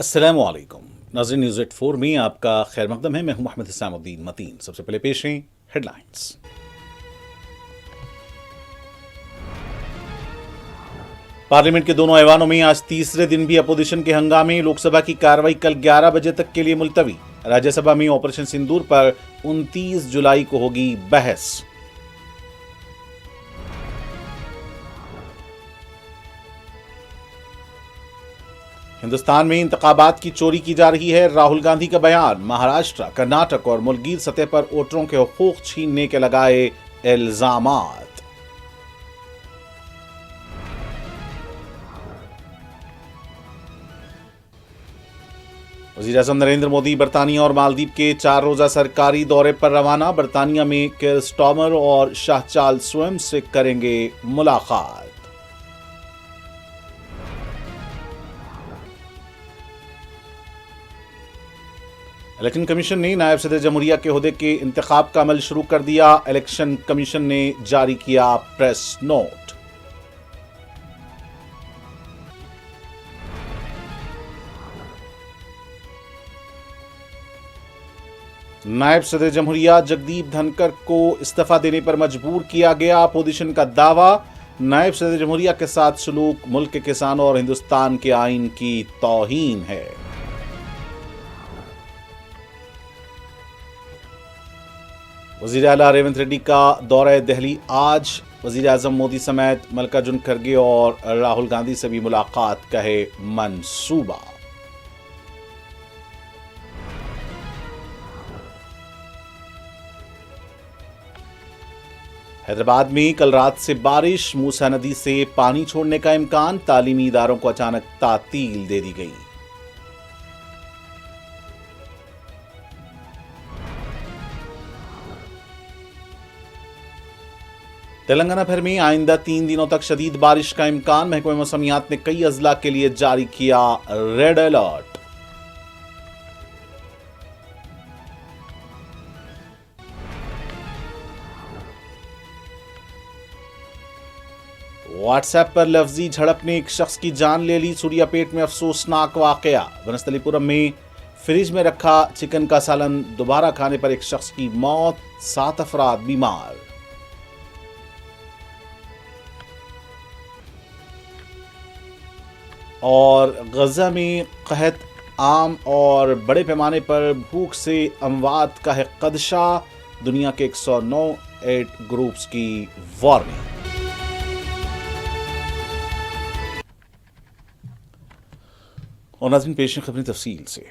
अस्सलामुअलैकुम नाज़रीन, न्यूज़ 84 में आपका खैर मकदम है। मैं हूं मोहम्मद हिसामुद्दीन मतीन। सबसे पहले पेश हैं हेडलाइंस। पार्लियामेंट के दोनों ऐवानों में आज तीसरे दिन भी अपोजिशन के हंगामे। लोकसभा की कार्रवाई कल 11 बजे तक के लिए मुलतवी। राज्यसभा में ऑपरेशन सिंदूर पर 29 जुलाई को होगी बहस। हिंदुस्तान में इंतखाबात की चोरी की जा रही है। राहुल गांधी का बयान। महाराष्ट्र, कर्नाटक और मुल्कीर सतह पर वोटरों के हुकूक छीनने के लगाए इल्जामात। वज़ीर-ए-आज़म नरेंद्र मोदी बरतानिया और मालदीव के 4 रोजा सरकारी दौरे पर रवाना। बरतानिया में किर स्टार्मर और शाह चार्ल्स स्वयं से करेंगे मुलाकात। इलेक्शन कमीशन ने नायब सदर जमहूरिया के ओहदे के इंतखाब का अमल शुरू कर दिया। इलेक्शन कमीशन ने जारी किया प्रेस नोट। नायब सदर जमहूरिया जगदीप धनखड़ को इस्तीफा देने पर मजबूर किया गया। अपोजिशन का दावा, नायब सदर जमहूरिया के साथ सलूक मुल्क के किसानों और हिंदुस्तान के आइन की तौहीन है। वज़ीर आला रेवंत रेड्डी का दौरा दिल्ली आज। वज़ीर आज़म मोदी समेत मल्लिकार्जुन खड़गे और राहुल गांधी से भी मुलाकात का है मंसूबा। हैदराबाद में कल रात से बारिश। मूसा नदी से पानी छोड़ने का इम्कान। तालीमी इदारों को अचानक तातील दे दी गई। तेलंगाना भर में आइंदा 3 दिनों तक शदीद बारिश का इम्कान। महकमा मौसमियात ने कई अजला के लिए जारी किया रेड अलर्ट। व्हाट्सएप पर लफ्जी झड़प ने एक शख्स की जान ले ली। सूर्यापेट में अफसोसनाक वाकया। वनस्थलीपुरम में फ्रिज में रखा चिकन का सालन दोबारा खाने पर एक शख्स की मौत, 7 अफराद बीमार। और गजा में कहत आम और बड़े पैमाने पर भूख से अमवात का है खदशा। दुनिया के 109 एड ग्रुप्स की वार्निंग। और नाज़रीन, पेश है खबरें तफसील से।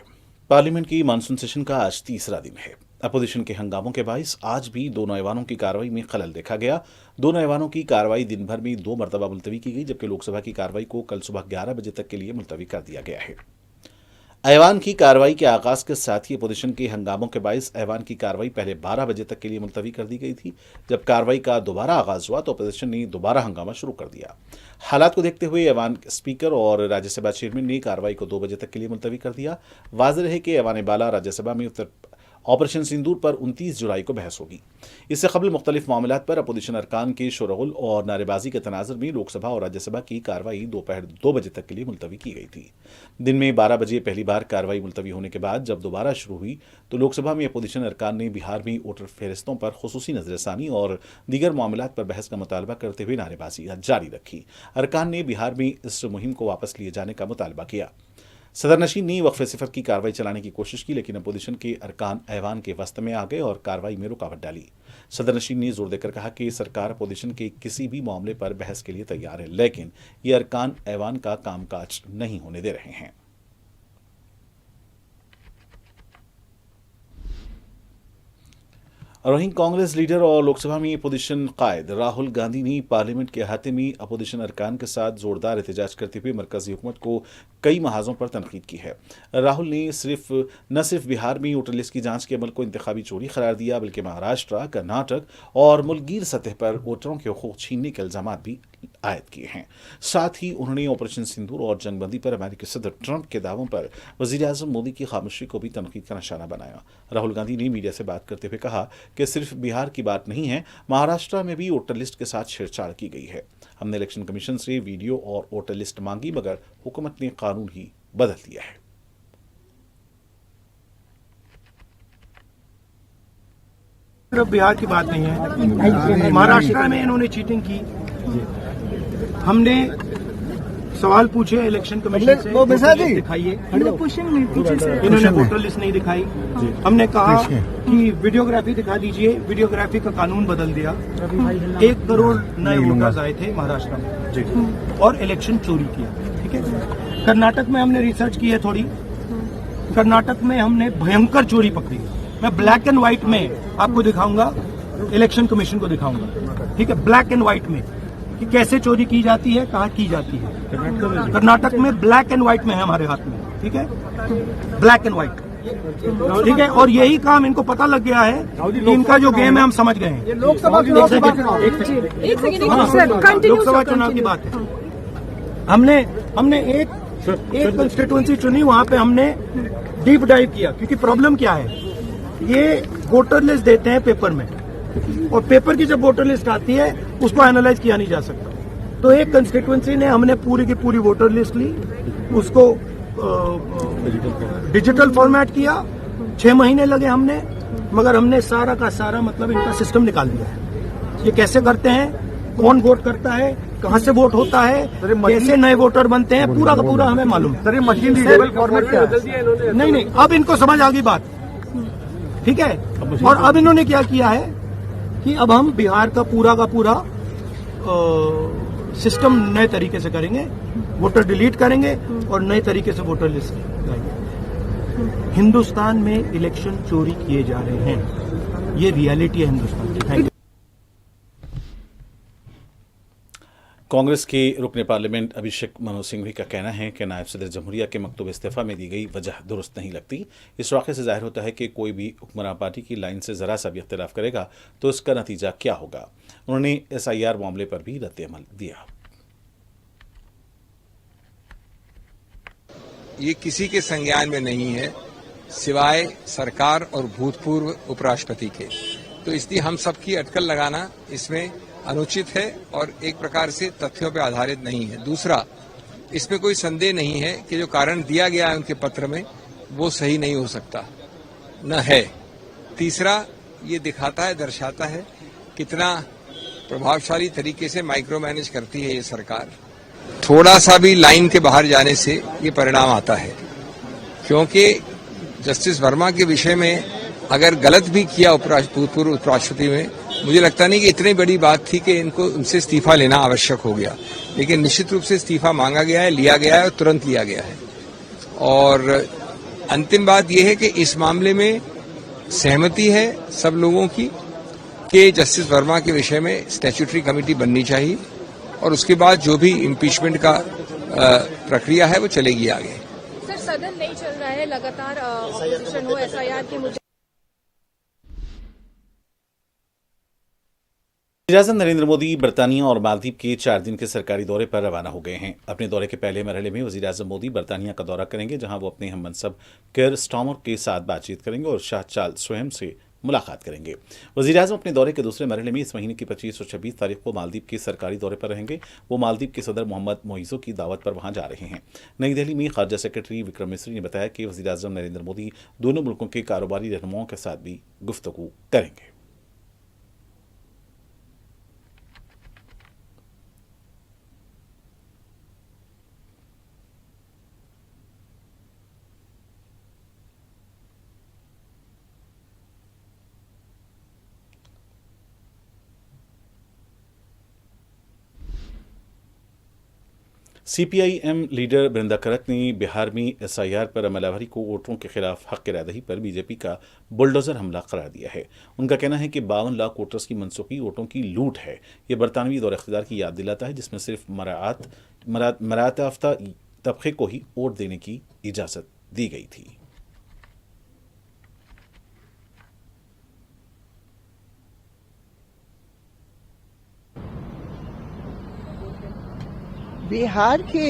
पार्लियामेंट की मानसून सेशन का आज तीसरा दिन है। अपोजिशन के हंगामों के बाइस आज भी दोनों ऐवानों की कार्रवाई में खलल देखा गया। दोनों ऐवानों की कार्रवाई दिन भर में 2 मरतबा मुलतवी की गई, जबकि लोकसभा की कार्रवाई को कल सुबह 11 बजे तक के लिए मुलतवी कर दिया गया है। ऐवान की कार्रवाई के आगाज के साथ ही अपोजिशन के हंगामों के बाइस ऐवान की कार्रवाई पहले 12 बजे तक के लिए मुलतवी कर दी गई थी। जब कार्रवाई का दोबारा आगाज हुआ तो अपोजिशन ने दोबारा हंगामा शुरू कर दिया। हालात को देखते हुए ऐवान स्पीकर और राज्यसभा चेयरमैन ने कार्रवाई को 2 बजे तक के लिए मुलतवी कर दिया। वाज़ेह है कि ऐवान बाला राज्यसभा में ऑपरेशन सिंदूर पर 29 जुलाई को बहस होगी। इससे कबल मुख्तलिफ मामलात पर अपोजिशन अरकान के शोरगुल और नारेबाजी के तनाजुर में लोकसभा और राज्यसभा की कार्रवाई दोपहर 2 बजे तक के लिए मुलतवी की गई थी। दिन में 12 बजे पहली बार कार्रवाई मुलतवी होने के बाद जब दोबारा शुरू हुई तो लोकसभा में अपोजिशन अरकान ने बिहार में वोटर फहरिस्तों पर खुसूसी नजरसानी और दीगर मामलात पर बहस का मुतालबा करते हुए नारेबाजी जारी रखी। अरकान ने बिहार में इस मुहिम को वापस लिए जाने का मुतालबा किया। सदर नशीन ने वक्फे सिफर की कार्रवाई चलाने की कोशिश की, लेकिन अपोजिशन के अरकान ऐवान के वस्त में आ गए और कार्रवाई में रुकावट डाली। सदर नशीन ने जोर देकर कहा कि सरकार अपोजिशन के किसी भी मामले पर बहस के लिए तैयार है, लेकिन ये अरकान ऐवान का कामकाज नहीं होने दे रहे हैं। और वहीं कांग्रेस लीडर और लोकसभा में अपोजिशन कायद राहुल गांधी ने पार्लियामेंट के अहाते में अपोजिशन अरकान के साथ जोरदार एहतजाज करते हुए मरकजी हुकूमत को कई महाजों पर तनकीद की है। राहुल ने न सिर्फ बिहार में वोटर लिस्ट की जांच के अमल को इंतखाबी चोरी करार दिया, बल्कि महाराष्ट्र, कर्नाटक और मुल्कीर सतह पर वोटरों के हुकूक छीनने के इल्जाम भी आयद किए हैं। साथ ही उन्होंने ऑपरेशन सिंदूर और जंगबंदी पर अमेरिकी सदर ट्रंप के दावों पर वज़ीर-ए-आज़म मोदी की खामोशी को भी तनकीद का निशाना बनाया। राहुल गांधी ने मीडिया से बात करते हुए कहा कि सिर्फ बिहार की बात नहीं है, महाराष्ट्र में भी वोटर लिस्ट के साथ छेड़छाड़ की गई है। हमने इलेक्शन कमीशन से वीडियो और वोटर लिस्ट मांगी, मगर हुकूमत ने कानून ही बदल दिया है। सिर्फ बिहार की बात नहीं है, महाराष्ट्र में इन्होंने चीटिंग की। हमने सवाल पूछे इलेक्शन कमीशन से, वोटर लिस्ट दिखाइए, इन्होंने वोटर लिस्ट नहीं दिखाई। हमने कहा कि वीडियोग्राफी दिखा दीजिए, वीडियोग्राफी का कानून बदल दिया। 1 करोड़ नए वोटर्स आए थे महाराष्ट्र में और इलेक्शन चोरी किया। ठीक है, कर्नाटक में हमने रिसर्च की है थोड़ी, कर्नाटक में हमने भयंकर चोरी पकड़ी। मैं ब्लैक एंड व्हाइट में आपको दिखाऊंगा, इलेक्शन कमीशन को दिखाऊंगा। ठीक है, ब्लैक एंड व्हाइट में कि कैसे चोरी की जाती है, कहाँ की जाती है। कर्नाटक में ब्लैक एंड व्हाइट में है हमारे हाथ में। ठीक है, ब्लैक एंड व्हाइट। ठीक है, और यही काम इनको पता लग गया है कि इनका जो गेम है हम समझ गए हैं। लोकसभा चुनाव की बात है। हमने एक कंस्टिट्यूएंसी चुनी, वहां पे हमने डीप डाइव किया, क्योंकि प्रॉब्लम क्या है, ये वोटर लिस्ट देते हैं पेपर में, और पेपर की जब वोटर लिस्ट आती है उसको एनालाइज किया नहीं जा सकता। तो एक कंस्टिट्यूएंसी ने हमने पूरी की पूरी वोटर लिस्ट ली, उसको डिजिटल फॉर्मेट किया। 6 महीने लगे हमने, मगर हमने सारा का सारा मतलब इनका सिस्टम निकाल दिया है। ये कैसे करते हैं, कौन वोट करता है, कहाँ से वोट होता है, कैसे नए वोटर बनते हैं, पूरा का पूरा हमें मालूम है। मशीन रीडेबल फॉर्मेट क्या है? नहीं, अब इनको समझ आ गई बात। ठीक है, और अब इन्होंने क्या किया है कि अब हम बिहार का पूरा सिस्टम नए तरीके से करेंगे, वोटर डिलीट करेंगे और नए तरीके से वोटर लिस्ट लाएंगे। हिंदुस्तान में इलेक्शन चोरी किए जा रहे हैं, ये रियलिटी है हिंदुस्तान की। Thank you. कांग्रेस के रुकने पार्लियामेंट अभिषेक मनु सिंघवी का कहना है कि नायब सदर जमहूरिया के मकतूब इस्तीफा में दी गई वजह दुरुस्त नहीं लगती। इस वाक़े से जाहिर होता है कि कोई भी हुक्मरान पार्टी की लाइन से ज़रा सा भी इख्तिलाफ करेगा तो इसका नतीजा क्या होगा। उन्होंने SIR मामले पर भी रद्द-ए-अमल दिया। ये किसी के संज्ञान में नहीं है सिवाय सरकार और भूतपूर्व उपराष्ट्रपति के, तो इसलिए हम सबकी अटकल लगाना इसमें अनुचित है और एक प्रकार से तथ्यों पर आधारित नहीं है। दूसरा, इसमें कोई संदेह नहीं है कि जो कारण दिया गया है उनके पत्र में वो सही नहीं हो सकता, न है। तीसरा, ये दिखाता है, दर्शाता है कितना प्रभावशाली तरीके से माइक्रो मैनेज करती है ये सरकार। थोड़ा सा भी लाइन के बाहर जाने से ये परिणाम आता है, क्योंकि जस्टिस वर्मा के विषय में अगर गलत भी किया भूतपूर्व उपराष्ट्रपति में, मुझे लगता नहीं कि इतनी बड़ी बात थी कि इनको उनसे इस्तीफा लेना आवश्यक हो गया, लेकिन निश्चित रूप से इस्तीफा मांगा गया है, लिया गया है और तुरंत लिया गया है। और अंतिम बात यह है कि इस मामले में सहमति है सब लोगों की कि जस्टिस वर्मा के विषय में स्टैट्यूटरी कमेटी बननी चाहिए और उसके बाद जो भी इम्पीचमेंट का प्रक्रिया है वो चलेगी आगे। सर, सदन नहीं चल रहा है, लगातार ऑपोजिशन हो, SIR के मुद्दे। वज़ीर-ए-आज़म नरेंद्र मोदी बरतानिया और मालदीव के 4 दिन के सरकारी दौरे पर रवाना हो गए हैं। अपने दौरे के पहले मरहले में वज़ीर-ए-आज़म मोदी बरतानिया का दौरा करेंगे, जहां वो अपने हम मनसब केयर स्टार्मर के साथ बातचीत करेंगे और शाह चार्ल्स स्वयं से मुलाकात करेंगे। वज़ीर-ए-आज़म अपने दौरे के दूसरे मरहले में इस महीने की 25 और 26 तारीख को मालदीव के सरकारी दौरे पर रहेंगे। वो मालदीव के सदर मोहम्मद मोइज़ो की दावत पर वहां जा रहे हैं। नई दिल्ली में खारजा सेक्रेटरी विक्रम मिस्री ने बताया कि वज़ीर-ए-आज़म नरेंद्र मोदी दोनों मुल्कों के कारोबारी रहनुमाओं के साथ भी गुफ्तगू करेंगे। CPIM लीडर बृंदा करत ने बिहार में SIR पर अमलावरी को वोटरों के खिलाफ हक रायदही पर बीजेपी का बुलडोजर हमला करार दिया है। उनका कहना है कि 52 लाख वोटर्स की मनसूखी वोटों की लूट है। ये बरतानवी दौर इख्तियार की याद दिलाता है, जिसमें सिर्फ मरात याफ्ता तबके को ही वोट देने की इजाजत दी गई थी। बिहार के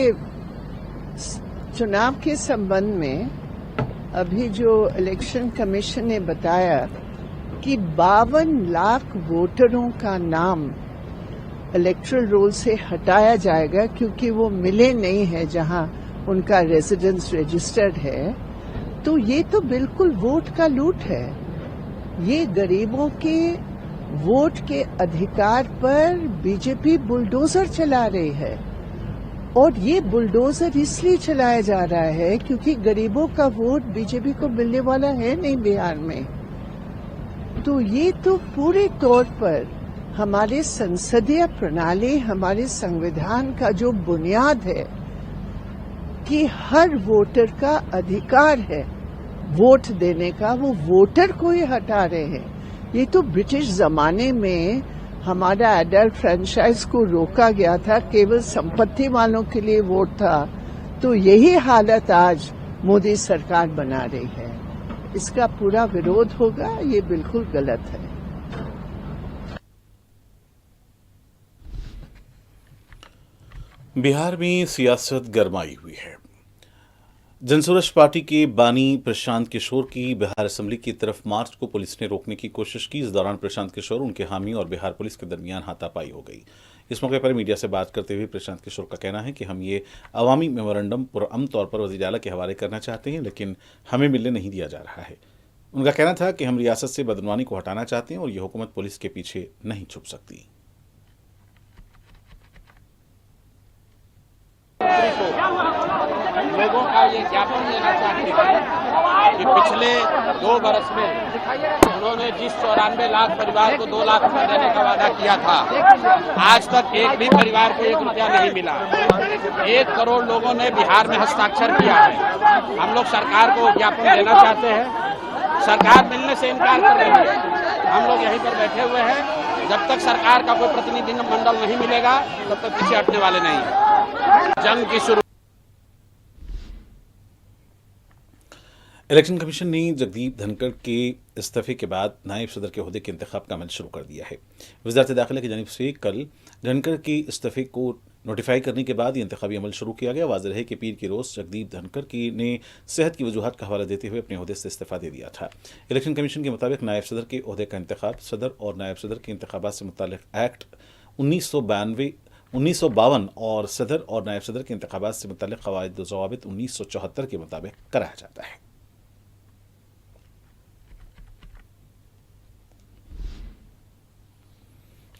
चुनाव के संबंध में अभी जो इलेक्शन कमीशन ने बताया कि 52 लाख वोटरों का नाम इलेक्टोरल रोल से हटाया जाएगा क्योंकि वो मिले नहीं है जहां उनका रेजिडेंस रजिस्टर्ड है, तो ये तो बिल्कुल वोट का लूट है। ये गरीबों के वोट के अधिकार पर बीजेपी बुलडोजर चला रही है, और ये बुलडोजर इसलिए चलाया जा रहा है क्योंकि गरीबों का वोट बीजेपी को मिलने वाला है नहीं बिहार में। तो ये तो पूरे तौर पर हमारे संसदीय प्रणाली, हमारे संविधान का जो बुनियाद है कि हर वोटर का अधिकार है वोट देने का, वो वोटर को ही हटा रहे हैं। ये तो ब्रिटिश जमाने में हमारा एडल्ट फ्रेंचाइज को रोका गया था, केवल संपत्ति वालों के लिए वोट था। तो यही हालत आज मोदी सरकार बना रही है। इसका पूरा विरोध होगा, ये बिल्कुल गलत है। बिहार में सियासत गरमाई हुई है। जनसुरज पार्टी के बानी प्रशांत किशोर की बिहार असेंबली की तरफ मार्च को पुलिस ने रोकने की कोशिश की। इस दौरान प्रशांत किशोर, उनके हामी और बिहार पुलिस के दरमियान हाथापाई हो गई। इस मौके पर मीडिया से बात करते हुए प्रशांत किशोर का कहना है कि हम ये अवामी मेमोरेंडम पुरअमन तौर पर वज़ीर आला के हवाले करना चाहते हैं, लेकिन हमें मिलने नहीं दिया जा रहा है। उनका कहना था कि हम रियासत से बदनवानी को हटाना चाहते हैं और ये हुकूमत पुलिस के पीछे नहीं छुप सकती। लोगों का ये ज्ञापन देना चाहते हैं कि पिछले 2 बरस में उन्होंने जिस 94 लाख परिवार को 2 लाख रुपया देने का वादा किया था, आज तक एक भी परिवार को 1 रुपया नहीं मिला। 1 करोड़ लोगों ने बिहार में हस्ताक्षर किया है। हम लोग सरकार को ज्ञापन देना चाहते हैं, सरकार मिलने से इनकार कर रही है। हम लोग यहीं पर बैठे हुए हैं, जब तक सरकार का कोई प्रतिनिधि मंडल नहीं मिलेगा तब तक पीछे हटने वाले नहीं हैं। जंग की शुरू इलेक्शन कमीशन ने जगदीप धनखड़ के इस्तीफे के बाद नायब सदर के ओहदे के इंतखाब का अमल शुरू कर दिया है। वज़ारत दाखिला की जानिब से कल धनखड़ के इस्तीफे को नोटिफाई करने के बाद ये इंतखाबी अमल शुरू किया गया। वाज़ेह है कि पीर की रोज़ जगदीप धनखड़ ने सेहत की वजूहत का हवाला देते हुए अपने ओहदे से इस्तीफा दे दिया था। इलेक्शन कमीशन के मुताबिक नायब सदर के ओहदे का इंतखाब सदर और नायब सदर के इंतखाबात से मुताल्लिक़ एक्ट 1952 और सदर और नायब सदर के इंतखाबात से मुताल्लिक़ क़वाइद व ज़वाबित 1974 के मुताबिक कराया जाता है।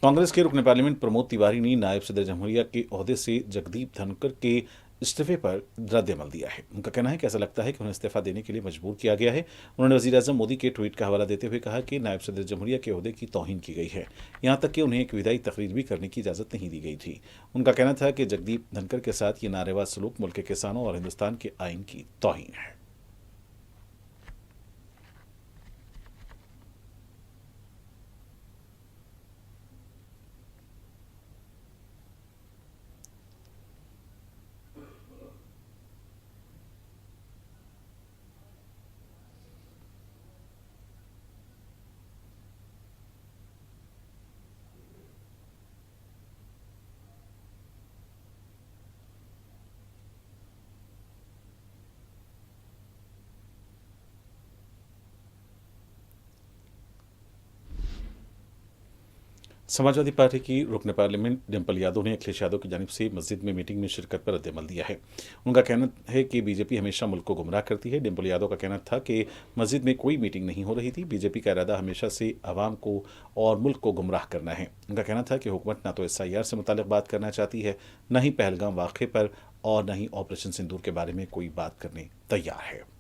कांग्रेस के रुकन पार्लियामेंट प्रमोद तिवारी ने नायब सदर जमहूरिया के ओहदे से जगदीप धनखड़ के इस्तीफे पर रद्द-ए-अमल दिया है। उनका कहना है कि ऐसा लगता है कि उन्हें इस्तीफा देने के लिए मजबूर किया गया है। उन्होंने वज़ीर-ए-आज़म मोदी के ट्वीट का हवाला देते हुए कहा कि नायब सदर जमहूरिया के ओहदे की तौहीन की गई है, यहाँ तक कि उन्हें एक विदाई तकरीर भी करने की इजाज़त नहीं दी गई थी। उनका कहना था कि जगदीप धनखड़ के साथ ये नारेवा सलूक मुल्क के किसानों और हिंदुस्तान के आइन की तौहीन है। समाजवादी पार्टी की रुकन पार्लियामेंट डिम्पल यादव ने अखिलेश यादव की जानिब से मस्जिद में मीटिंग में शिरकत पर रद्द-ए-अमल दिया है। उनका कहना है कि बीजेपी हमेशा मुल्क को गुमराह करती है। डिम्पल यादव का कहना था कि मस्जिद में कोई मीटिंग नहीं हो रही थी। बीजेपी का इरादा हमेशा से आवाम को और मुल्क को गुमराह करना है। उनका कहना था कि हुकूमत ना तो SIR से मुताल्लिक़ बात करना चाहती है, न ही पहलगाम वाक़े पर और न ही ऑपरेशन सिंदूर के बारे में कोई बात करने तैयार है।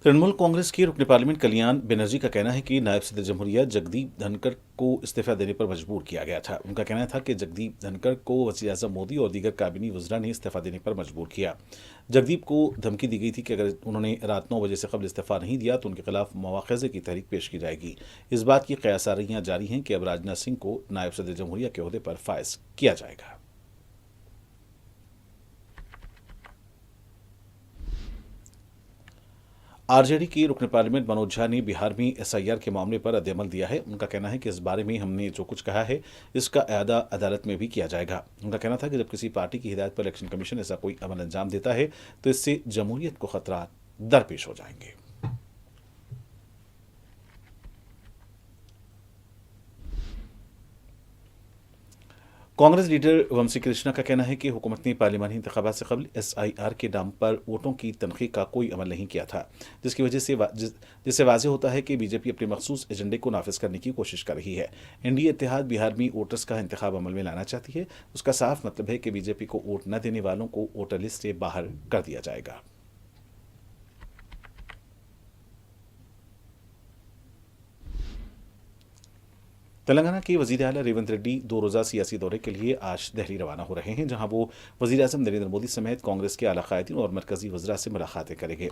तृणमूल कांग्रेस के रुकन पार्लियामेंट कल्याण बनर्जी का कहना है कि नायब सदर जमहूरिया जगदीप धनखड़ को इस्तीफा देने पर मजबूर किया गया था। उनका कहना था कि जगदीप धनखड़ को वज़ीर-ए-आज़म मोदी और दीगर काबिनी वज़रा ने इस्तीफा देने पर मजबूर किया। जगदीप को धमकी दी गई थी कि अगर उन्होंने रात 9 बजे से कबल इस्तीफा नहीं दिया तो उनके खिलाफ मवाख़ज़े की तहरीक पेश की जाएगी। इस बात की क़यासारियाँ जारी हैं कि अब राजनाथ सिंह को नायब सदर जमहूरिया के ओहदे पर फाइज किया जाएगा। आरजेडी की रुकन पार्लियामेंट मनोज झा ने बिहार में SIR के मामले पर रद्द-ए-अमल दिया है। उनका कहना है कि इस बारे में हमने जो कुछ कहा है इसका अयादा अदालत में भी किया जाएगा। उनका कहना था कि जब किसी पार्टी की हिदायत पर इलेक्शन कमीशन ऐसा कोई अमल अंजाम देता है तो इससे जमहूरियत को खतरा दरपेश हो जाएंगे। कांग्रेस लीडर वंशी कृष्णा का कहना है कि हुकूमत ने पार्लिमानी इंतखाबात से कबल SIR के नाम पर वोटों की तनखीह का कोई अमल नहीं किया था, जिसकी वजह से जिससे वाज़ेह होता है कि बीजेपी अपने मखसूस एजेंडे को नाफिज करने की कोशिश कर रही है। एनडीए इत्तेहाद बिहार में वोटर्स का इंतखाब अमल में लाना चाहती है। उसका साफ मतलब है कि बीजेपी को वोट न देने वालों को वोटर लिस्ट से बाहर कर दिया जाएगा। तेलंगाना के वजीर आला रेवंत रेड्डी 2 रोज़ा सियासी दौरे के लिए आज दिल्ली रवाना हो रहे हैं, जहां वो वजीर आज़म नरेंद्र मोदी समेत कांग्रेस के आला कायदीन और मरकजी वज़रा से मुलाकातें करेंगे।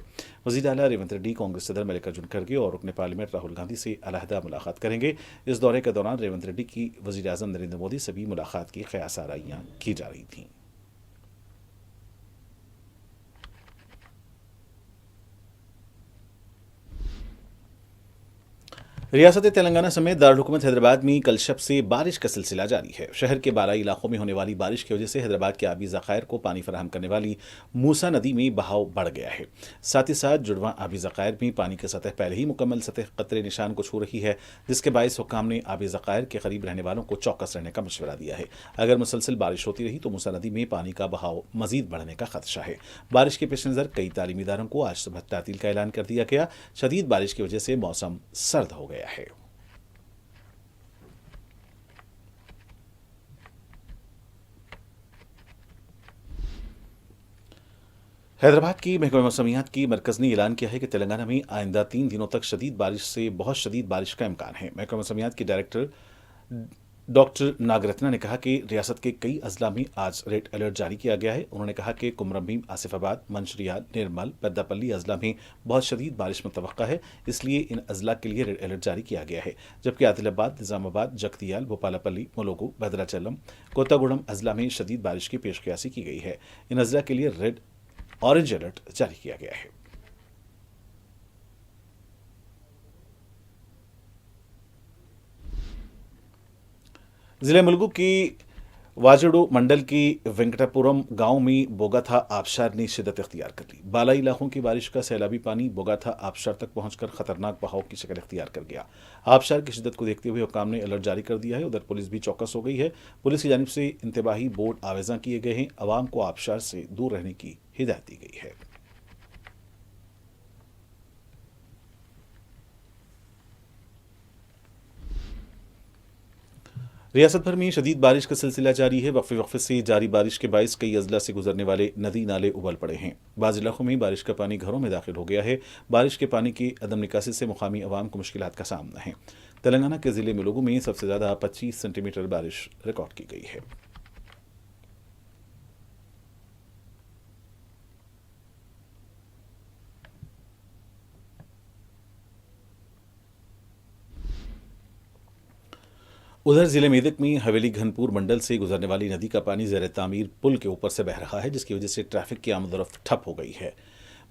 वजीर आला रेवंत रेड्डी कांग्रेस सदर मल्लिकार्जुन खड़गे और रुकन पार्लियामेंट राहुल गांधी से अलहदा मुलाकात करेंगे। इस दौरे के दौरान रेवंत रेड्डी की वजीर आज़म नरेंद्र मोदी से भी मुलाकात की क़यास आराइयां की जा रही थीं। रियासत तेलंगाना समेत दारुल हैदराबाद में कल शब से बारिश का सिलसिला जारी है। शहर के बालाई इलाकों में होने वाली बारिश की वजह से हैदराबाद के आबी ज़खायर को पानी फराहम करने वाली मूसा नदी में बहाव बढ़ गया है। साथ ही साथ जुड़वा आबी ज़खायर में पानी की सतह पहले ही मुकम्मल सतह खतरे निशान को छू रही है, जिसके बायस हुक्काम ने आबी ज़खायर के करीब रहने वालों को चौकस रहने का मशवरा दिया है। अगर मुसलसल बारिश होती रही तो मूसा नदी में पानी का बहाव मजीद बढ़ने का खदशा है। बारिश के पेश नज़र कई तालीमी इदारों को आज सुबह तातील का ऐलान कर दिया गया। शदीद बारिश की वजह से मौसम सर्द हो गया है। हैदराबाद की महकमा मौसमियात की मरकज़ ने ऐलान किया है कि तेलंगाना में आइंदा 3 दिनों तक शदीद बारिश से बहुत शदीद बारिश का इम्कान है। महकमा मौसमियात के डायरेक्टर डॉक्टर नागरत्ना ने कहा कि रियासत के कई अजला में आज रेड अलर्ट जारी किया गया है। उन्होंने कहा कि कुमरम, आसिफाबाद, मंशरियाल, निर्मल, पेद्दापल्ली अजला में बहुत शदीद बारिश मुतवक्का है, इसलिए इन अजला के लिए रेड अलर्ट जारी किया गया है। जबकि आदिलाबाद, निजामाबाद, जगतियाल, भोपालापल्ली, मुलुगु, भद्राचलम, कोत्तागुड़म अजला में शदीद बारिश की पेशकयासी की गई है। इन अजला के लिए रेड ऑरेंज अलर्ट जारी किया गया है। जिले मुलुगु की वाजड़ू मंडल की वेंकटापुरम गांव में बोगाथा आबशार ने शिदत इख्तियार कर ली। बालाई इलाकों की बारिश का सैलाबी पानी बोगाथा आबशार तक पहुंचकर खतरनाक बहाव की शक्ल इख्तियार कर गया। आबशार की शिदत को देखते हुए हुक्काम ने अलर्ट जारी कर दिया है। उधर पुलिस भी चौकस हो गई है। पुलिस की जानिब से इंतबाही बोर्ड आवेजा किए गए हैं। अवाम को आबशार से दूर रहने की हिदायत दी गई है। रियासत भर में शदीद बारिश का सिलसिला जारी है। वक्फे वक्फे से जारी बारिश के बायस कई अजला से गुजरने वाले नदी नाले उबल पड़े हैं। बाज़ इलाकों में बारिश का पानी घरों में दाखिल हो गया है। बारिश के पानी की अदम निकासी से मुकामी अवाम को मुश्किलात का सामना है। तेलंगाना के जिले मुलुगु में सबसे ज़्यादा 25 सेंटीमीटर बारिश रिकॉर्ड की गई है। उधर जिले मेदक में हवेली घनपुर मंडल से गुजरने वाली नदी का पानी ज़ेर तामीर पुल के ऊपर से बह रहा है, जिसकी वजह से ट्रैफिक की आमदोरफ्त ठप हो गई है।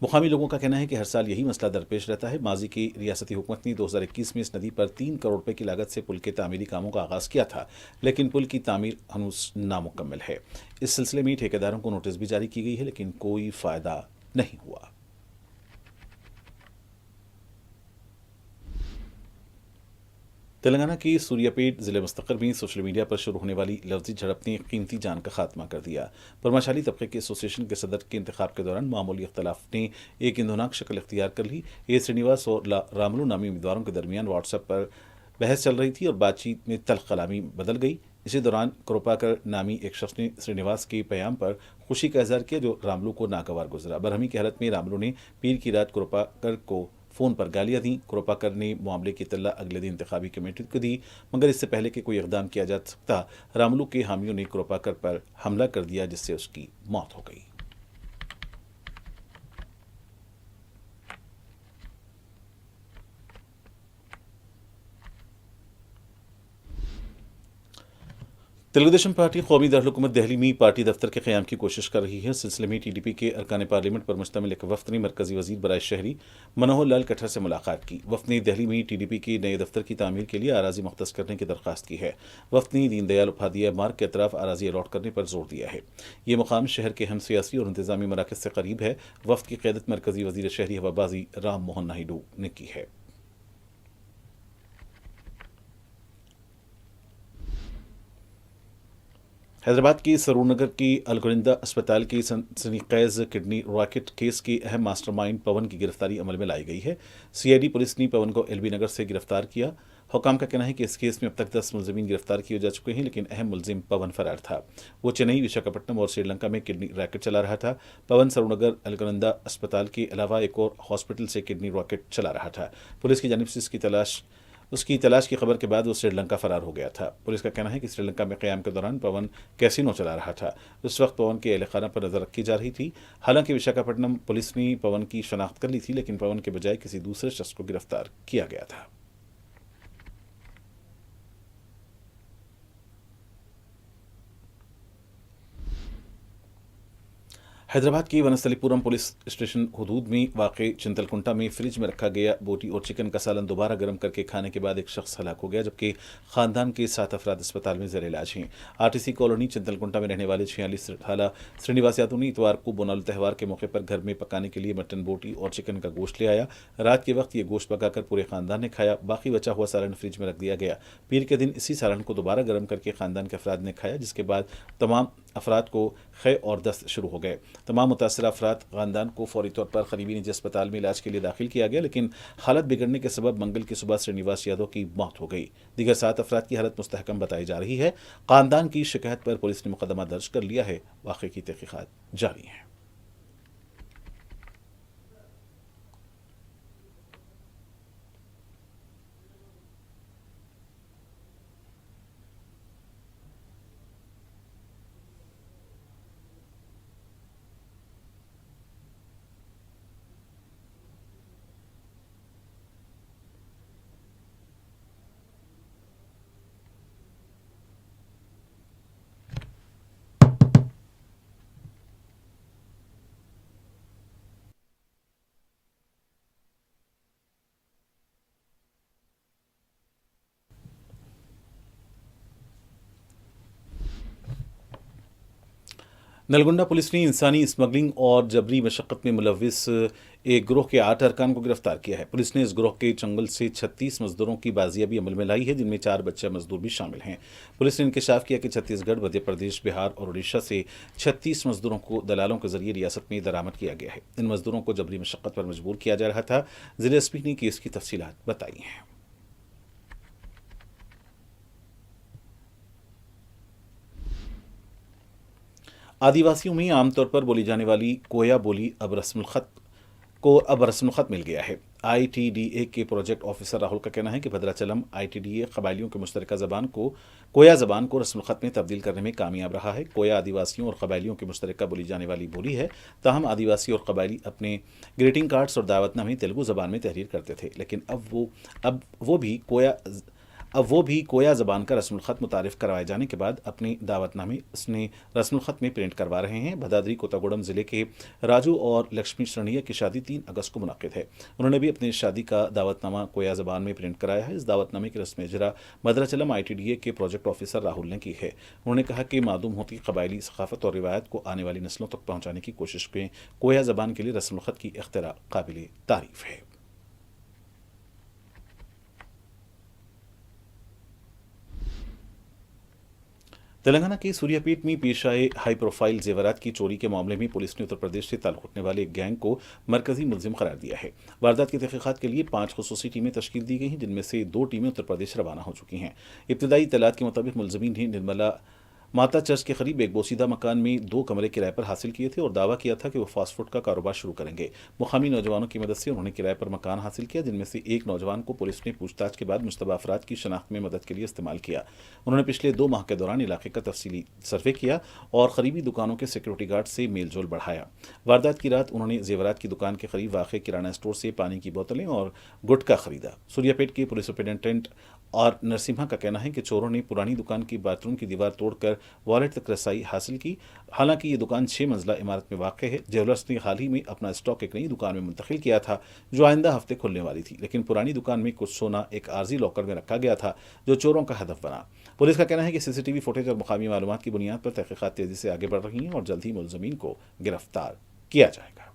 मुकामी लोगों का कहना है कि हर साल यही मसला दरपेश रहता है। माजी की रियासती हुकूमत ने 2021 में इस नदी पर 3 करोड़ रुपए की लागत से पुल के तामीरी कामों का आगाज़ किया था, लेकिन पुल की तामीर हनूस नामुकम्मल है। इस सिलसिले में ठेकेदारों को नोटिस भी जारी की गई है, लेकिन कोई फ़ायदा नहीं हुआ। तेलंगाना की सूर्यापेट जिले मुस्तक़र में सोशल मीडिया पर शुरू होने वाली लफ्जी झड़प ने कीमती जान का खात्मा कर दिया। परमाशाली तबके के एसोसिएशन के सदर के इंतखाब के दौरान मामूली इख्तलाफ ने एक इंदोनाक शक्ल इख्तियार कर ली। ए श्रीनिवास और रामुलु नामी उम्मीदवारों के दरमियान व्हाट्सएप पर बहस चल रही थी और बातचीत में तल्ख कलामी बदल गई। इसी दौरान कृपाकर नामी एक शख्स ने श्रीनिवास के पैगाम पर खुशी का इजहार किया, जो रामुलु को नागवार गुजरा। बरहमी की हालत में रामुलु ने पीर की रात कृपाकर को फ़ोन पर गालियां दी। कृपाकर ने मामले की इत्तला अगले दिन इंतखाबी कमेटी को दी, मगर इससे पहले कि कोई इक़दाम किया जा सकता, रामुलु के हामियों ने कृपाकर पर हमला कर दिया, जिससे उसकी मौत हो गई। तेलुगुदेशम पार्टी कौमी दारुल दिल्ली में पार्टी दफ्तर के क़याम की कोशिश कर रही है। इस सिलसिले में टीडीपी के अरकान पार्लियामेंट पर मुश्तमिल एक वफ़द ने मरकज़ी वज़ीर बराए शहरी मनोहर लाल खट्टर से मुलाकात की। वफ़द ने दिल्ली में टीडीपी के नए दफ्तर की तामीर के लिए अराज़ी मुख्तस करने की दरख्वास्त की है। वफ़द ने दीनदयाल उपाध्याय मार्ग के अतराफ अराज़ी अलॉट करने पर जोर दिया है। ये मुकाम शहर के हम सियासी और इंतज़ामी मराकज़ से करीब है। वफ़द की क़यादत मरकज़ी वज़ीर शहरी हवाबाजी राम मोहन नायडू ने की है। हैदराबाद की सरूरनगर की अलगोरिंदा अस्पताल की सनसनीखेज किडनी रॉकेट केस के अहम मास्टरमाइंड पवन की गिरफ्तारी अमल में लाई गई है। सीआईडी पुलिस ने पवन को एलबी नगर से गिरफ्तार किया। हुकाम का कहना है कि इस केस में अब तक 10 मुलजिमीन गिरफ्तार किए जा चुके हैं, लेकिन अहम मुलजिम पवन फरार था। वो चेन्नई, विशाखापट्टनम और श्रीलंका में किडनी रॉकेट चला रहा था। पवन सरूरनगर अलगोरिंदा अस्पताल के अलावा एक और हॉस्पिटल से किडनी रॉकेट चला रहा था। पुलिस की जानिब से उसकी तलाश की खबर के बाद वो श्रीलंका फरार हो गया था। पुलिस का कहना है कि श्रीलंका में क़याम के दौरान पवन कैसीनो चला रहा था। उस वक्त पवन के एहलखाना पर नजर रखी जा रही थी। हालांकि विशाखापट्टनम पुलिस ने पवन की शनाख्त कर ली थी, लेकिन पवन के बजाय किसी दूसरे शख्स को गिरफ्तार किया गया था। हैदराबाद की वनस्थलीपुरम पुलिस स्टेशन हुदूद में वाक़ चिंतलकुंटा में फ्रिज में रखा गया बोटी और चिकन का सालन दोबारा गर्म करके खाने के बाद एक शख्स हलाक हो गया, जबकि खानदान के 7 अफराद अस्पताल में ज़ेर इलाज हैं। आरटीसी कॉलोनी चिंतलकुंटा में रहने वाले 46 साला श्रीनिवास यादव ने इतवार को बोनाल त्यौहार के मौके पर घर में पकाने के लिए मटन, बोटी और चिकन का गोश्त ले आया। रात के वक्त ये गोश्त पकाकर पूरे खानदान ने खाया। बाकी बचा हुआ सालन फ्रिज में रख दिया गया। पीर के दिन इसी सालन को दोबारा गर्म करके खानदान के अफराद ने खाया, जिसके बाद तमाम अफराद को खे और दस्त शुरू हो गए। तमाम मुतासरा अफराद खानदान को फौरी तौर पर करीबी निजी अस्पताल में इलाज के लिए दाखिल किया गया, लेकिन हालत बिगड़ने के सबब मंगल की सुबह श्रीनिवास यादव की मौत हो गई। दीगर 7 अफराद की हालत मुस्तहकम बताई जा रही है। खानदान की शिकायत पर पुलिस ने मुकदमा दर्ज कर लिया है। वाक़े की तहकीकात जारी है। नलगोंडा पुलिस ने इंसानी स्मगलिंग और जबरी मशक्क़त में मुलविस एक ग्रोह के 8 अरकान को गिरफ्तार किया है। पुलिस ने इस ग्रोह के चंगुल से 36 मजदूरों की बाजियाबी अमल में लाई है, जिनमें 4 बच्चे मजदूर भी शामिल हैं। पुलिस ने इंकशाफ किया कि छत्तीसगढ़, मध्य प्रदेश, बिहार और उड़ीसा से 36 मजदूरों को दलालों के जरिए रियासत में दरामद किया गया है। इन मजदूरों को जबरी मशक्क़त पर मजबूर किया जा रहा था। जिला एसपी ने केस की तफसीलात बताई हैं। आदिवासियों में आमतौर पर बोली जाने वाली कोया बोली अब रस्मुल ख़त मिल गया है। आईटीडीए के प्रोजेक्ट ऑफिसर राहुल का कहना है कि भद्राचलम आईटीडीए कबायलियों के मुश्तरका कोया ज़बान को रस्मुल ख़त में तब्दील करने में कामयाब रहा है। कोया आदिवासियों और कबायलियों के मुश्तरका बोली जाने वाली बोली है। ताहम आदिवासी और कबायली अपने ग्रीटिंग कार्ड्स और दावतनामे तेलुगु ज़बान में तहरीर करते थे, लेकिन अब वो भी कोया ज़बान का रस्मुल ख़त मुतारिफ करवाए जाने के बाद अपने दावतनामे उसने रस्मुल ख़त में प्रिंट करवा रहे हैं। भदादरी कोतागुड़म ज़िले के राजू और लक्ष्मी शरणिया की शादी 3 अगस्त को मुनाकिद है। उन्होंने भी अपनी शादी का दावतनामा कोया ज़बान में प्रिंट कराया है। इस दावतनामे की रस्म इजरा भद्राचलम आईटीडीए के प्रोजेक्ट ऑफिसर राहुल ने की है। उन्होंने कहा कि मालूम होती कबायली सकाफ़त और रिवायत को आने वाली नस्लों तक पहुँचाने की कोशिश में कोया ज़बान के लिए रस्मुल ख़त की इख्तिरा काबिल तारीफ़ है। तेलंगाना के सूर्यापेट में पेश आए हाई प्रोफाइल जेवरात की चोरी के मामले में पुलिस ने उत्तर प्रदेश से ताल्लुक रखने वाले एक गैंग को मरकजी मुलजिम करार दिया है। वारदात की तहकीकात के लिए 5 खुसूसी टीमें तश्कील दी गई हैं, जिनमें से 2 टीमें उत्तर प्रदेश रवाना हो चुकी हैं। इब्तदाई इत्तलात के मुताबिक मुलजिमीन ने निर्मला माता चर्च के करीब एक बोसीदा मकान में 2 कमरे किराए पर हासिल किए थे और दावा किया था कि वो फास्ट फूड का कारोबार शुरू करेंगे। मुकामी नौजवानों की मदद से उन्होंने किराए पर मकान हासिल किया, जिनमें से एक नौजवान को पुलिस ने पूछताछ के बाद मुश्तबा अफराद की शनाख्त में मदद के लिए इस्तेमाल किया। उन्होंने पिछले 2 माह के दौरान इलाके का तफसीली सर्वे किया और करीबी दुकानों के सिक्योरिटी गार्ड से मेलजोल बढ़ाया। वारदात की रात उन्होंने जेवरात की दुकान के करीब वाक़ किराना स्टोर से पानी की बोतलें और गुटखा खरीदा। सूर्यापेट के पुलिस सुपरिटेंडेंट और नरसिम्हा का कहना है कि चोरों ने पुरानी दुकान की बाथरूम की दीवार तोड़कर वॉलेट तक रसाई हासिल की। हालांकि ये दुकान 6 मंजिला इमारत में वाक़ है। ज्वेलर्स ने हाल ही में अपना स्टॉक एक नई दुकान में मुंतकिल किया था, जो आइंदा हफ्ते खुलने वाली थी, लेकिन पुरानी दुकान में कुछ सोना एक आर्जी लॉकर में रखा गया था, जो चोरों का हदफ बना। पुलिस का कहना है कि सीसीटीवी फुटेज और मुकामी मालूमात की बुनियाद पर तहकीकात तेजी से आगे बढ़ रही हैं और जल्द ही मुलज़मीन को गिरफ्तार किया जाएगा।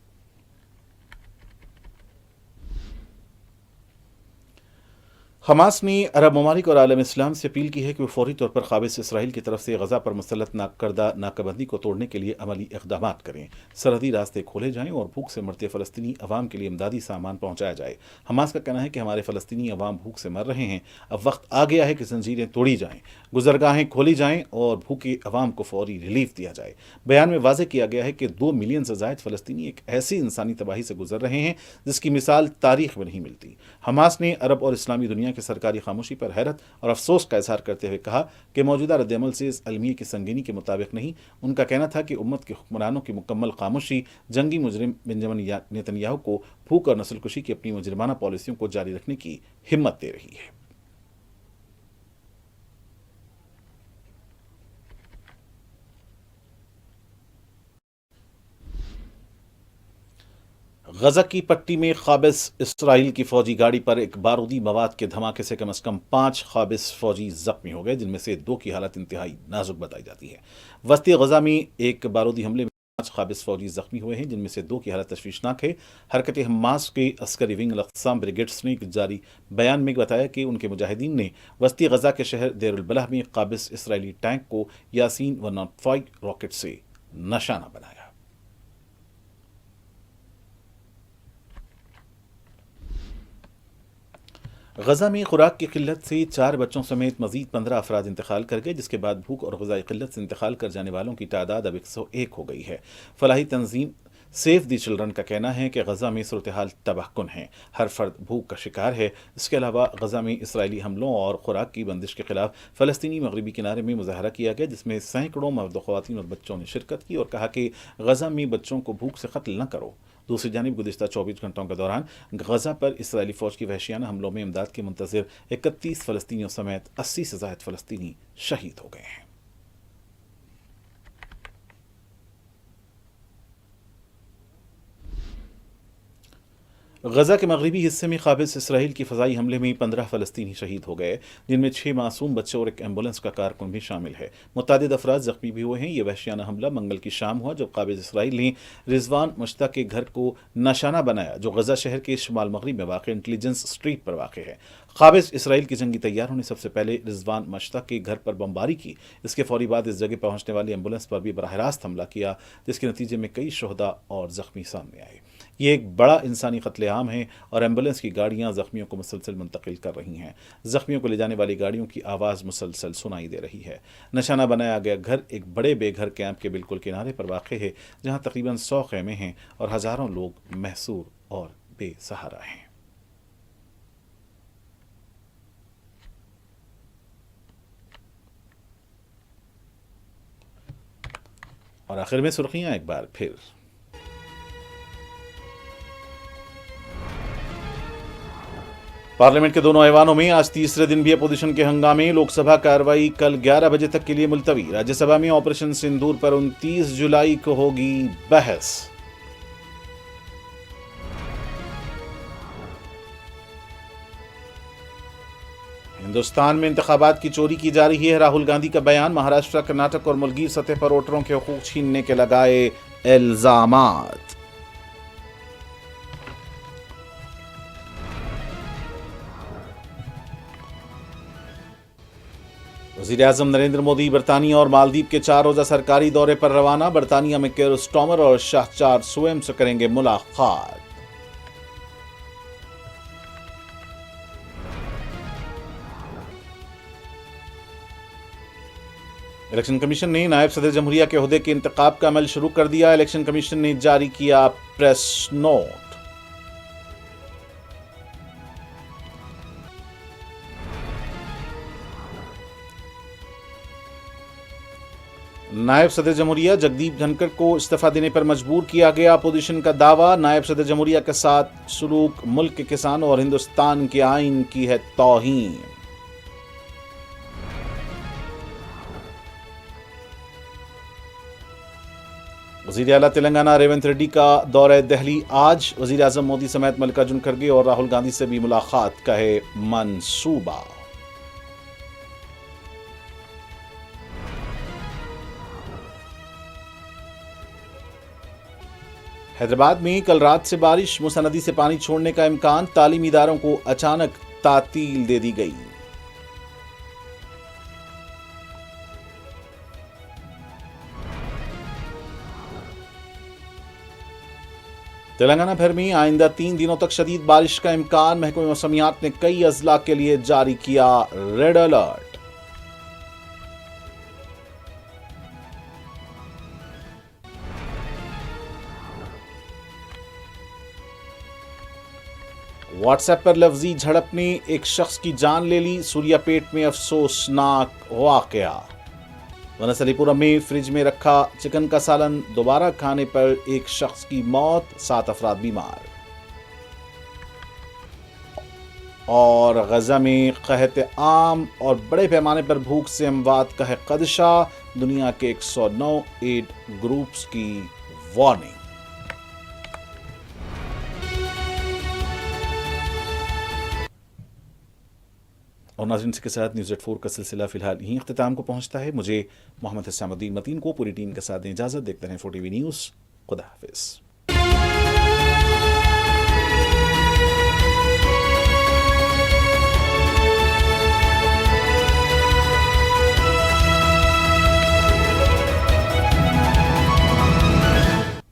हमास ने अरब ममालिक और आलम इस्लाम से अपील की है कि वो फौरी तौर पर काबिज इसराइल की तरफ से गजा पर मुसल्लत करदा नाकाबंदी को तोड़ने के लिए अमली इकदाम करें, सरहदी रास्ते खोले जाएं और भूख से मरते फ़लस्तीनी अवाम के लिए इमदादी सामान पहुंचाया जाए। हमास का कहना है कि हमारे फ़लस्तीनी अवाम भूख से मर रहे हैं, अब वक्त आ गया है कि जंजीरें तोड़ी जाएं, गुजरगाहें खोली जाएं और भूखे अवाम को फौरी रिलीफ दिया जाए। बयान में वाज़ेह किया गया है कि 2 मिलियन से ज़ायद फ़लस्तीनी एक ऐसी इंसानी तबाही से गुजर रहे हैं जिसकी मिसाल तारीख में नहीं मिलती। हमास ने अरब और इस्लामी दुनिया की सरकारी खामोशी पर हैरत और अफसोस का इजहार करते हुए कहा कि मौजूदा रद्दअमल से इस अलमिया की संगीनी के मुताबिक नहीं। उनका कहना था कि उम्मत के हुक्मरानों की मुकम्मल खामोशी जंगी मुजरिम बेंजामिन नेतन्याहू को भूख और नस्लकुशी की अपनी मुजरिमाना पॉलिसियों को जारी रखने की हिम्मत दे रही है। गजा की पट्टी में काबिज इसराइल की फौजी गाड़ी पर एक बारूदी मवाद के धमाके से कम 5 काबिज फौजी जख्मी हो गए, जिनमें से 2 की हालत इंतहाई नाजुक बताई जाती है। वस्ती गजा में एक बारूदी हमले में 5 काबिज फौजी जख्मी हुए हैं, जिनमें से 2 की हालत तशवीशनाक है। हरकत हमास के अस्करी विंग अल-क़स्साम ब्रिगेड्स ने एक जारी बयान में बताया कि उनके मुजाहिदीन ने वस्ती गजा के शहर देर अल बलह में काबिज इसराइली टैंक को यासीन 105 रॉकेट से निशाना बनाया। गजा में खुराक की किल्लत से 4 बच्चों समेत मजीद 15 अफराद इंतकाल कर गए, जिसके बाद भूख और ग़िज़ाई किल्लत से इंतकाल कर जाने वालों की तादाद अब 101 हो गई है। फलाही तंजीम सेव दी चिल्ड्रन का कहना है कि गजा में सूरत हाल तबाहकुन है, हर फर्द भूख का शिकार है। इसके अलावा गजा में इसराइली हमलों और खुराक की बंदिश के खिलाफ फ़लस्तीनी मगरबी किनारे में मुजाहरा किया गया, जिसमें सैकड़ों मर्द ख़वातीन और बच्चों ने शिरकत की और कहा कि गजा में बच्चों को भूख से कत्ल न करो। दूसरी जानिब गुज़िश्ता 24 घंटों के दौरान गजा पर इसराइली फ़ौज की वहशियाना हमलों में इमदाद के मुंतज़िर 31 फ़लस्तीनियों समेत 80 से ज़ायद फ़लस्तीनी शहीद हो गए हैं। गजा के मगरबी हिस्से में काबिज इसराइल की फ़ज़ाई हमले में 15 फ़लस्तीनी शहीद हो गए, जिनमें 6 मासूम बच्चे और एक एम्बुलेंस का कारकुन भी शामिल है। मुतअद्दिद अफराद ज़ख्मी भी हुए हैं। यह वहशियाना हमला मंगल की शाम हुआ, जब काबिज इसराइल ने रिजवान मुश्ता के घर को निशाना बनाया, जो गजा शहर के शुमाल मगरिब में वाक़ इंटेलिजेंस स्ट्रीट पर वाक़ है। काबिज इसराइल की जंगी तैयारों ने सबसे पहले रिजवान मुश्ता के घर पर बमबारी की। इसके फौरी बाद इस जगह पहुंचने वाली एम्बुलेंस पर भी बराह रास्त हमला किया, जिसके नतीजे में कई शोहदा और ज़ख्मी सामने आए। ये एक बड़ा इंसानी कत्लेआम है और एम्बुलेंस की गाड़ियां जख्मियों को मुसलसल मुंतकिल कर रही हैं। जख्मियों को ले जाने वाली गाड़ियों की आवाज़ मुसलसल सुनाई दे रही है। निशाना बनाया गया घर एक बड़े बेघर कैंप के बिल्कुल किनारे पर वाक़ है, जहां तकरीबन 100 ख़ैमे हैं और हज़ारों लोग महसूर और बेसहारा हैं। और आखिर में सुर्खियां एक बार फिर। पार्लियामेंट के दोनों ऐवानों में आज तीसरे दिन भी अपोजिशन के हंगामे। लोकसभा कार्रवाई कल 11 बजे तक के लिए मुलतवी। राज्यसभा में ऑपरेशन सिंदूर पर 29 जुलाई को होगी बहस। हिंदुस्तान में इंतखाबात की चोरी की जा रही है, राहुल गांधी का बयान। महाराष्ट्र, कर्नाटक और मुल्कीर सतह पर वोटरों के हकूक छीनने के लगाए इल्जामात। वज़ीर-ए-आज़म नरेंद्र मोदी बरतानिया और मालदीव के 4 रोज़ा सरकारी दौरे पर रवाना। बरतानिया में केयर स्टार्मर और शाहचार सोएम से करेंगे मुलाकात। इलेक्शन कमीशन ने नायब सदर जमहूरिया के ओहदे के इंतखाब का अमल शुरू कर दिया। इलेक्शन कमीशन ने जारी किया प्रेस नोट। नायब सदर जमहूरिया जगदीप धनखड़ को इस्तीफा देने पर मजबूर किया गया। अपोजिशन का दावा, नायब सदर जमहूरिया के साथ सलूक मुल्क के किसानों और हिंदुस्तान के आइन की है तौहीन। वज़ीर आला तेलंगाना रेवंत रेड्डी का दौरा दिल्ली आज। वज़ीर आज़म मोदी समेत मल्लिकार्जुन खड़गे और राहुल गांधी से भी मुलाकात का है मंसूबा। हैदराबाद में कल रात से बारिश, मूसा नदी से पानी छोड़ने का इम्कान। तालीमी इदारों को अचानक तातील दे दी गई। तेलंगाना भर में आइंदा 3 दिनों तक शदीद बारिश का इम्कान। महकमे मौसमियात ने कई अजला के लिए जारी किया रेड अलर्ट। व्हाट्सएप पर लफ्जी झड़प ने एक शख्स की जान ले ली। सूर्यापेट में अफसोसनाक वाकया। वनस्थलीपुरम में फ्रिज में रखा चिकन का सालन दोबारा खाने पर एक शख्स की मौत, 7 अफराद बीमार। और गजा में कहत आम और बड़े पैमाने पर भूख से अमवात का है खदशा। दुनिया के 109 एड ग्रुप्स की वार्निंग। और नाज़रीन, के साथ न्यूज़ 84 का सिलसिला फिलहाल यहीं अख्तिताम को पहुंचता है। मुझे मोहम्मद हसामुद्दीन मतीन को पूरी टीम के साथ इजाज़त। देखते हैं 4TV न्यूज़। खुदा हाफिज़।